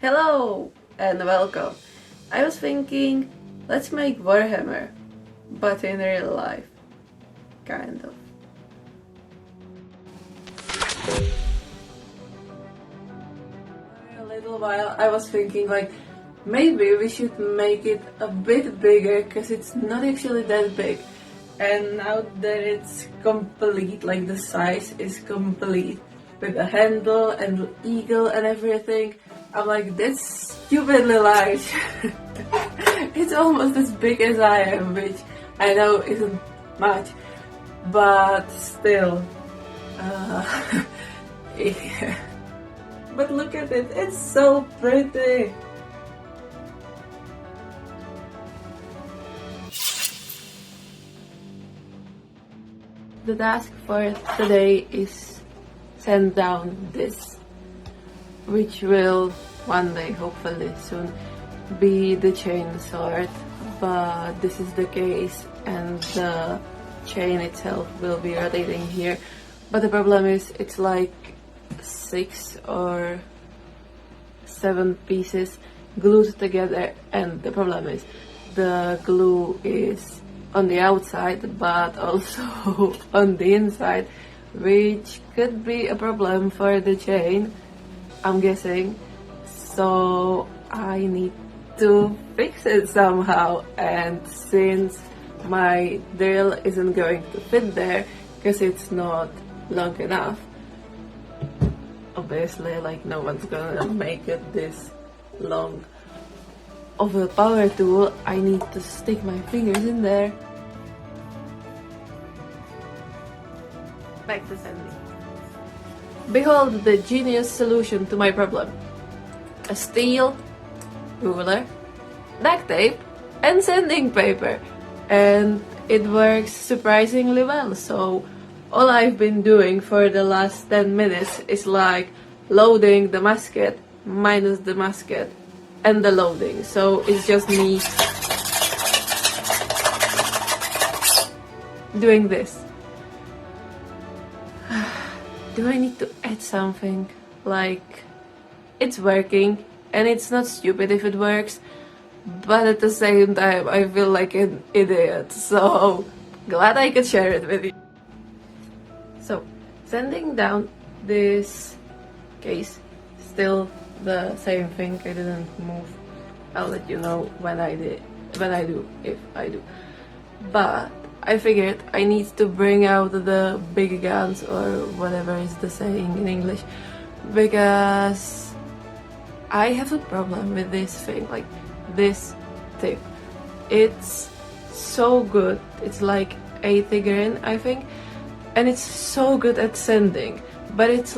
Hello and welcome. I was thinking, let's make Warhammer, but in real life. Kind of. For a little while I was thinking maybe we should make it a bit bigger because it's not actually that big. And now that it's complete, the size is complete with the handle and the eagle and everything, I'm like, that's stupidly large. It's almost as big as I am, which I know isn't much, but still. Yeah. But look at it, it's so pretty. The task for today is send down this, which will one day, hopefully soon, be the Chainsword, but this is the case and the chain itself will be rotating here. But the problem is it's like 6 or 7 pieces glued together, and the problem is the glue is on the outside but also on the inside, which could be a problem for the chain, I'm guessing. So I need to fix it somehow, and since my drill isn't going to fit there because it's not long enough, obviously no one's gonna make it this long of a power tool, I need to stick my fingers in there. Back to sanding. Behold the genius solution to my problem. A steel ruler, duct tape, and sanding paper. And it works surprisingly well, so all I've been doing for the last 10 minutes is loading the musket minus the musket and the loading. So it's just me doing this. Do I need to add something? It's working, and it's not stupid if it works, but at the same time I feel like an idiot, so glad I could share it with you. So, sanding down this case, still the same thing, I didn't move. I'll let you know when I do, if I do. But I figured I need to bring out the big guns, or whatever is the saying in English, because I have a problem with this thing, this tip. It's so good, it's like 80 grain, I think, and it's so good at sanding, but it's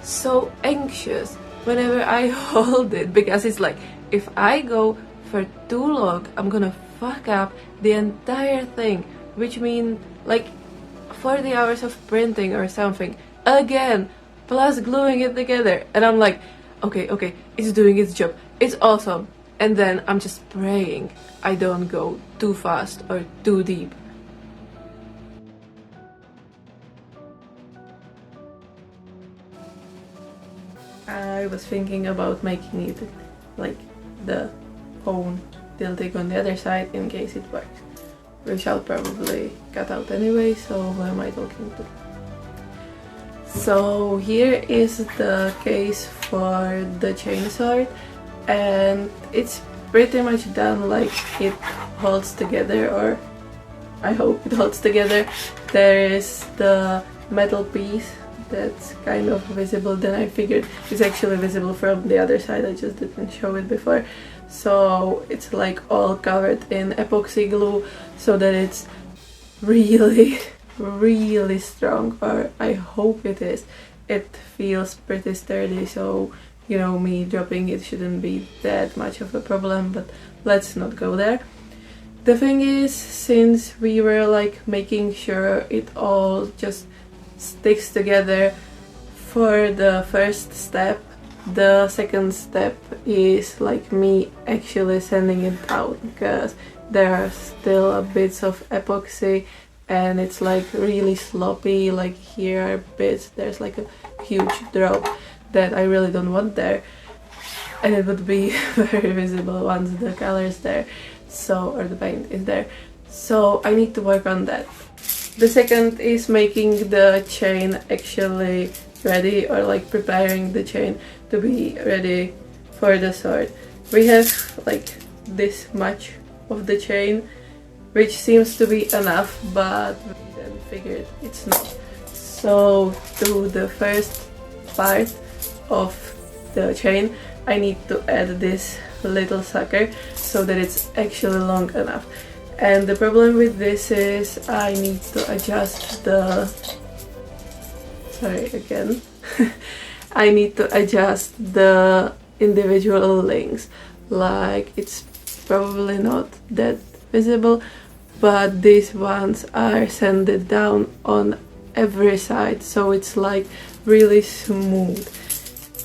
so anxious whenever I hold it, because it's if I go for too long, I'm gonna fuck up the entire thing, which means 40 hours of printing or something again, plus gluing it together, and I'm okay, it's doing its job, it's awesome, and then I'm just praying I don't go too fast or too deep. I was thinking about making it the phone tilting on the other side in case it works, which I'll probably cut out anyway, so who am I talking to? So here is the case for the Chainsword, and it's pretty much done, it holds together, or I hope it holds together. There is the metal piece that's kind of visible, then I figured it's actually visible from the other side, I just didn't show it before. So it's all covered in epoxy glue, so that it's really really strong, or I hope it is. It feels pretty sturdy, so me dropping it shouldn't be that much of a problem, but let's not go there. The thing is, since we were making sure it all just sticks together for the first step, the second step is me actually sanding it out, because there are still bits of epoxy and it's really sloppy. Here are bits, there's a huge drop that I really don't want there. and it would be very visible once the color is there, so, or the paint is there. So I need to work on that. The second is making the chain actually ready, or like preparing the chain to be ready for the sword. We have like this much of the chain, which seems to be enough, but we then figured it's not. So to the first part of the chain, I need to add this little sucker so that it's actually long enough. And the problem with this is I need to adjust the... Sorry, again. I need to adjust the individual links. Like, it's probably not that visible, but these ones are sanded down on every side, so it's like really smooth.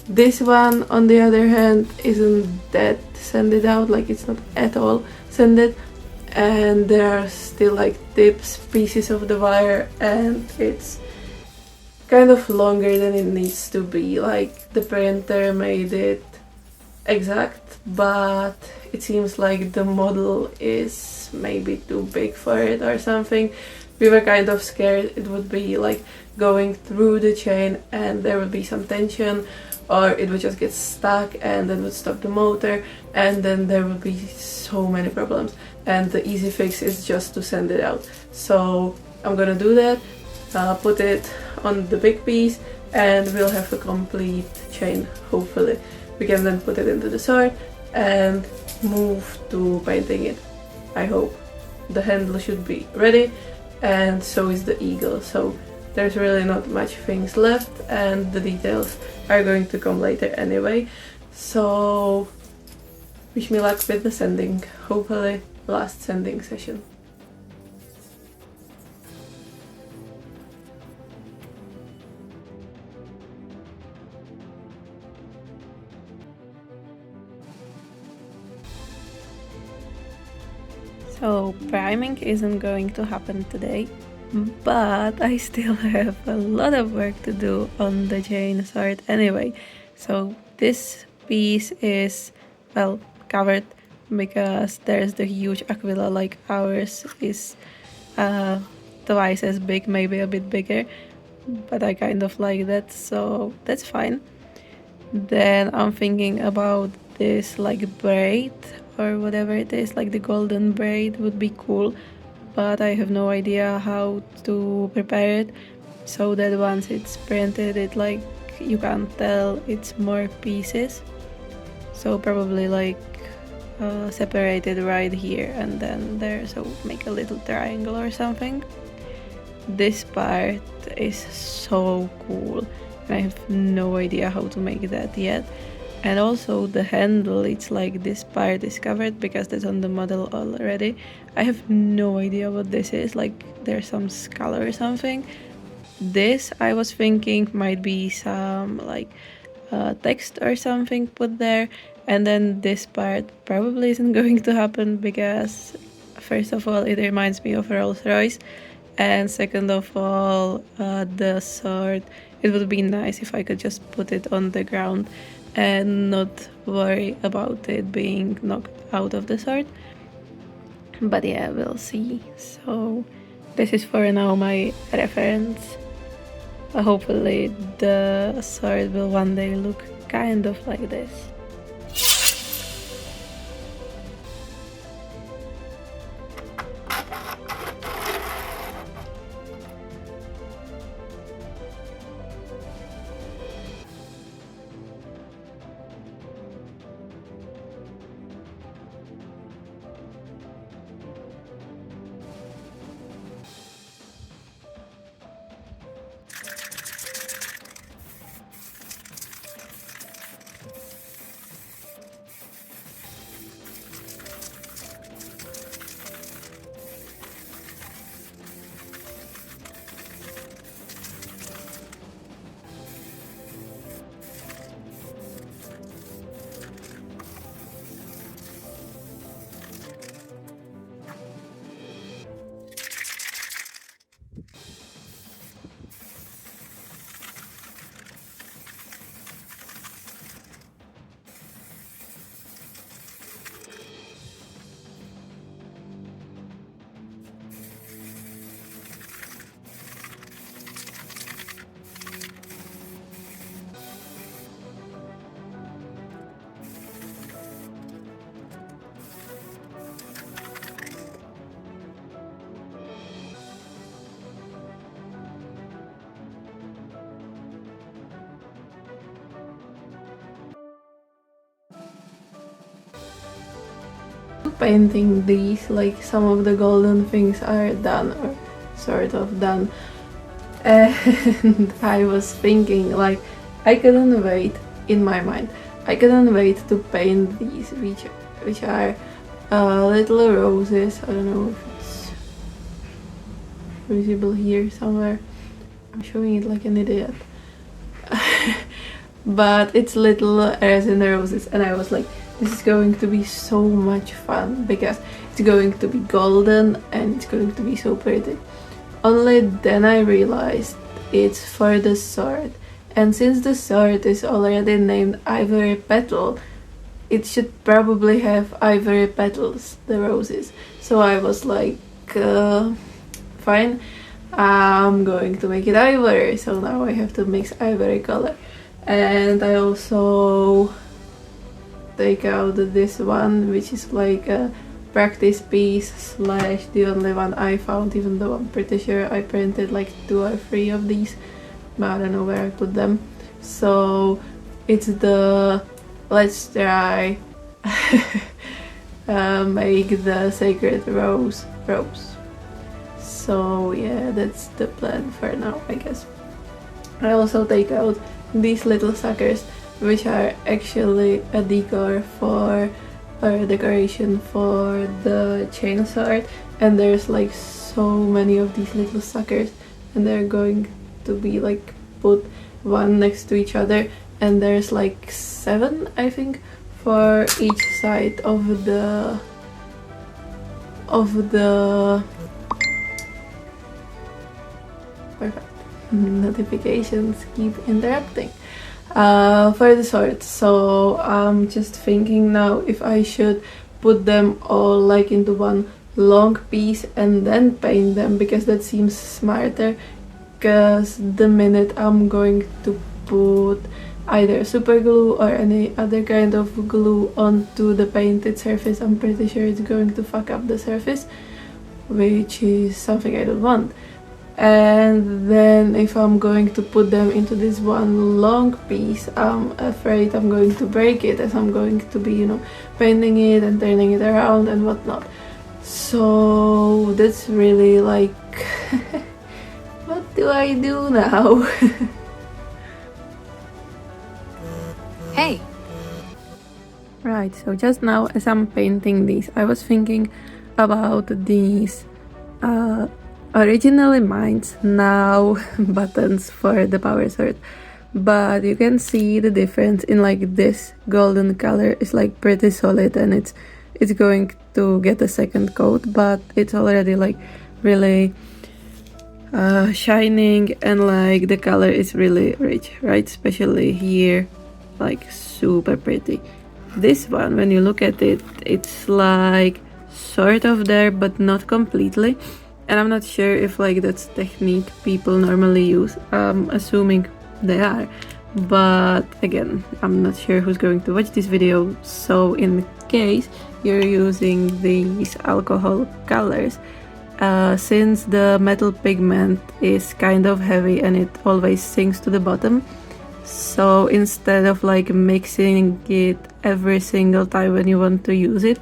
This one, on the other hand, isn't that sanded out, like it's not at all sanded, and there are still like tips, pieces of the wire, and it's kind of longer than it needs to be. Like, the printer made it exact, but it seems like the model is maybe too big for it or something. We were kind of scared it would be like going through the chain and there would be some tension, or it would just get stuck and then would stop the motor, and then there would be so many problems. And the easy fix is just to sand it out. So I'm gonna do that, put it on the big piece, and we'll have a complete chain, hopefully. We can then put it into the sword and move to painting it, I hope. The handle should be ready, and so is the eagle, so there's really not much things left, and the details are going to come later anyway. So wish me luck with the sanding, hopefully last sanding session. So priming isn't going to happen today, but I still have a lot of work to do on the Chainsword anyway. So this piece is, well, covered because there's the huge aquila, like ours is twice as big, maybe a bit bigger, but I kind of like that, so that's fine. Then I'm thinking about this like braid or whatever it is, like the golden braid would be cool, but I have no idea how to prepare it so that once it's printed, it like you can't tell it's more pieces. So probably like separate it right here and then there, so make a little triangle or something. This part is so cool and I have no idea how to make that yet. And also the handle, it's like this part is covered because that's on the model already. I have no idea what this is, like there's some skull or something. This, I was thinking, might be some like text or something put there. And then this part probably isn't going to happen because first of all it reminds me of Rolls-Royce, and second of all the sword, it would be nice if I could just put it on the ground and not worry about it being knocked out of the sword. But yeah, we'll see. So this is for now my reference. Hopefully the sword will one day look kind of like this. painting these, like some of the golden things are done or sort of done. And I was thinking, like, I couldn't wait, in my mind, I couldn't wait to paint these, which are little roses. I don't know if it's visible here somewhere. I'm showing it like an idiot. But it's little resin roses, and I was like, this is going to be so much fun because it's going to be golden and it's going to be so pretty. Only then I realized it's for the sword, and since the sword is already named Ivory Petal, it should probably have ivory petals, the roses. So I was like, fine, I'm going to make it ivory. So now I have to mix ivory color. And I also take out this one, which is like a practice piece slash the only one I found, even though I'm pretty sure I printed like 2 or 3 of these, but I don't know where I put them. So it's the let's try make the sacred rose. So yeah, that's the plan for now, I guess. I also take out these little suckers, which are actually a decor for or decoration for the Chainsword, and there's like so many of these little suckers, and they're going to be like put one next to each other, and there's like 7, I think, for each side of the perfect. Notifications keep interrupting. For the sword, so I'm just thinking now if I should put them all like into one long piece and then paint them, because that seems smarter, because the minute I'm going to put either super glue or any other kind of glue onto the painted surface, I'm pretty sure it's going to fuck up the surface, which is something I don't want. And then if I'm going to put them into this one long piece, I'm afraid I'm going to break it, as I'm going to be, you know, painting it and turning it around and whatnot. So that's really like what do I do now? Hey! Right, so just now as I'm painting these, I was thinking about these originally mine's now buttons for the power sword, but you can see the difference in like this golden color is like pretty solid, and it's going to get a second coat, but it's already like really shining, and like the color is really rich, right? Especially here, like super pretty. This one, when you look at it, it's like sort of there but not completely, and I'm not sure if like that's technique people normally use. I'm assuming they are, but again, I'm not sure who's going to watch this video, so in case you're using these alcohol colors, since the metal pigment is kind of heavy and it always sinks to the bottom, so instead of like mixing it every single time when you want to use it,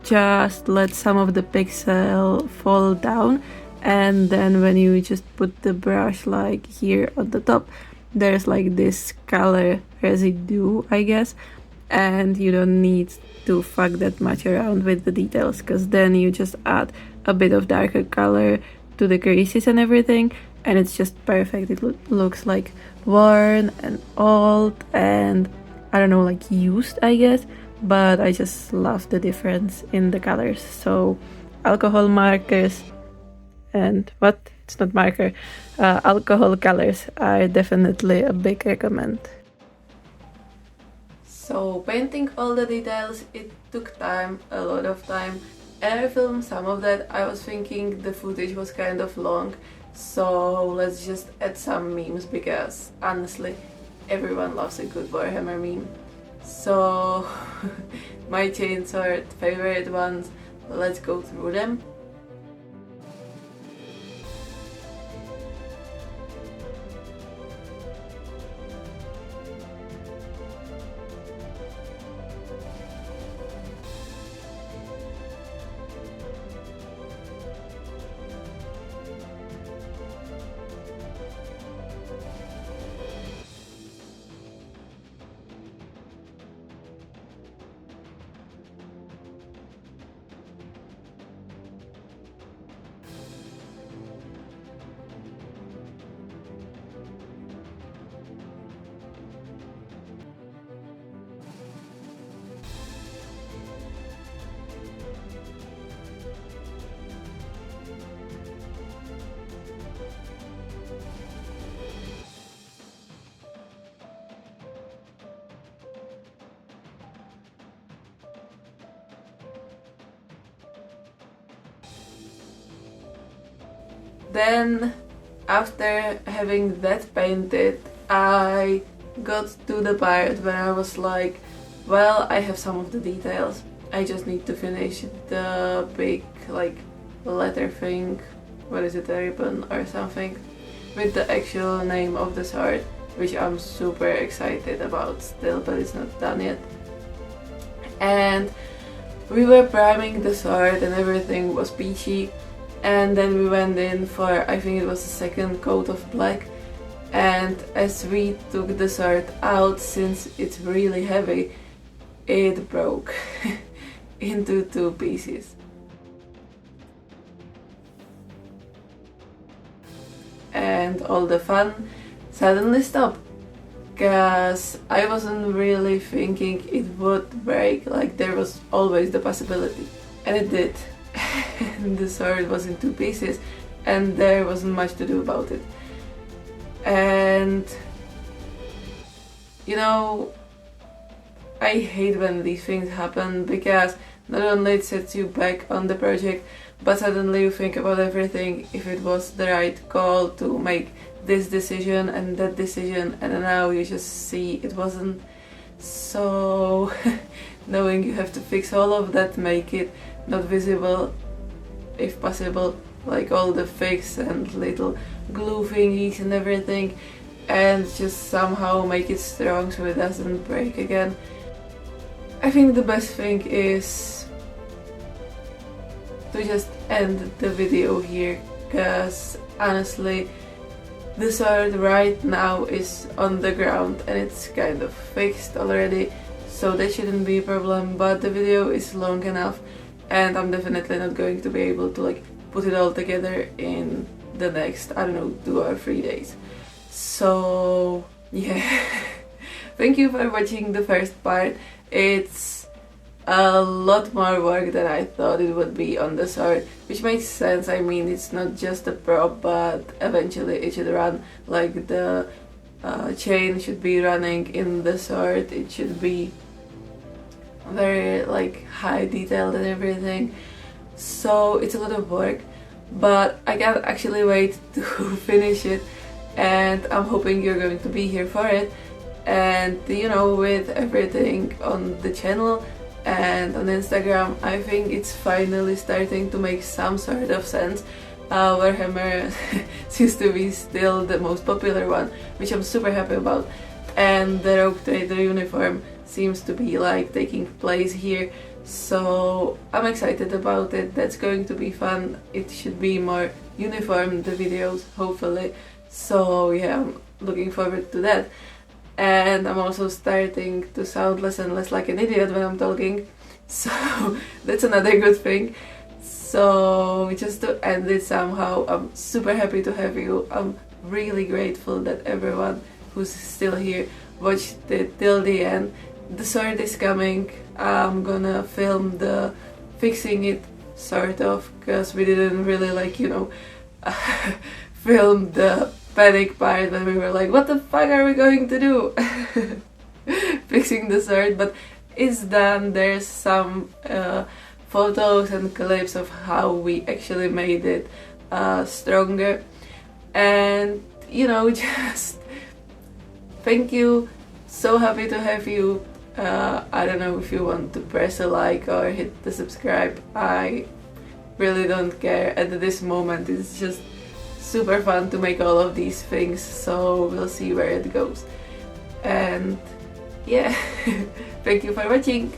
just let some of the pixel fall down, and then when you just put the brush like here on the top, there's like this color residue, I guess, and you don't need to fuck that much around with the details, because then you just add a bit of darker color to the creases and everything, and it's just perfect. It looks like worn and old and I don't know, like used, I guess, but I just love the difference in the colors. So alcohol markers and it's not marker, alcohol colors are definitely a big recommend. So painting all the details, it took time, a lot of time, and I filmed some of that. I was thinking the footage was kind of long, so let's just add some memes, because honestly everyone loves a good Warhammer meme. So my Chainsword favorite ones, let's go through them. Then after having that painted, I got to the part where I was like, well, I have some of the details. I just need to finish the big like letter thing, what is it, a ribbon or something, with the actual name of the sword, which I'm super excited about still, but it's not done yet. And we were priming the sword and everything was peachy, and then we went in for, I think it was the second coat of black, and as we took the sword out, since it's really heavy, it broke into 2 pieces. And all the fun suddenly stopped, because I wasn't really thinking it would break, like there was always the possibility, and it did. And the sword was in 2 pieces and there wasn't much to do about it. And you know, I hate when these things happen, because not only it sets you back on the project, but suddenly you think about everything, if it was the right call to make this decision and that decision, and now you just see it wasn't. So knowing you have to fix all of that, make it not visible if possible, like all the fix and little glue thingies and everything, and just somehow make it strong so it doesn't break again. I think the best thing is to just end the video here, because honestly the sword right now is on the ground and it's kind of fixed already, so that shouldn't be a problem, but the video is long enough and I'm definitely not going to be able to like put it all together in the next, I don't know, 2 or 3 days. So yeah, thank you for watching the first part. It's a lot more work than I thought it would be on the sword, which makes sense. I mean, it's not just a prop, but eventually it should run, like the chain should be running in the sword, it should be very like high detailed and everything, so it's a lot of work, but I can't actually wait to finish it, and I'm hoping you're going to be here for it. And you know, with everything on the channel and on Instagram, I think it's finally starting to make some sort of sense. Warhammer seems to be still the most popular one, which I'm super happy about, and the Rogue Trader uniform seems to be like taking place here, so I'm excited about it. That's going to be fun. It should be more uniform, the videos, hopefully, so yeah, I'm looking forward to that. And I'm also starting to sound less and less like an idiot when I'm talking, so that's another good thing. So just to end it somehow, I'm super happy to have you. I'm really grateful that everyone who's still here watched it till the end. The sword is coming. I'm gonna film the fixing it, sort of, because we didn't really like, you know, film the panic part when we were like, what the fuck are we going to do? Fixing the sword, but it's done. There's some photos and clips of how we actually made it stronger, and you know, just thank you. So happy to have you. I don't know if you want to press a like or hit the subscribe, I really don't care at this moment. It's just super fun to make all of these things, so we'll see where it goes. And yeah, thank you for watching.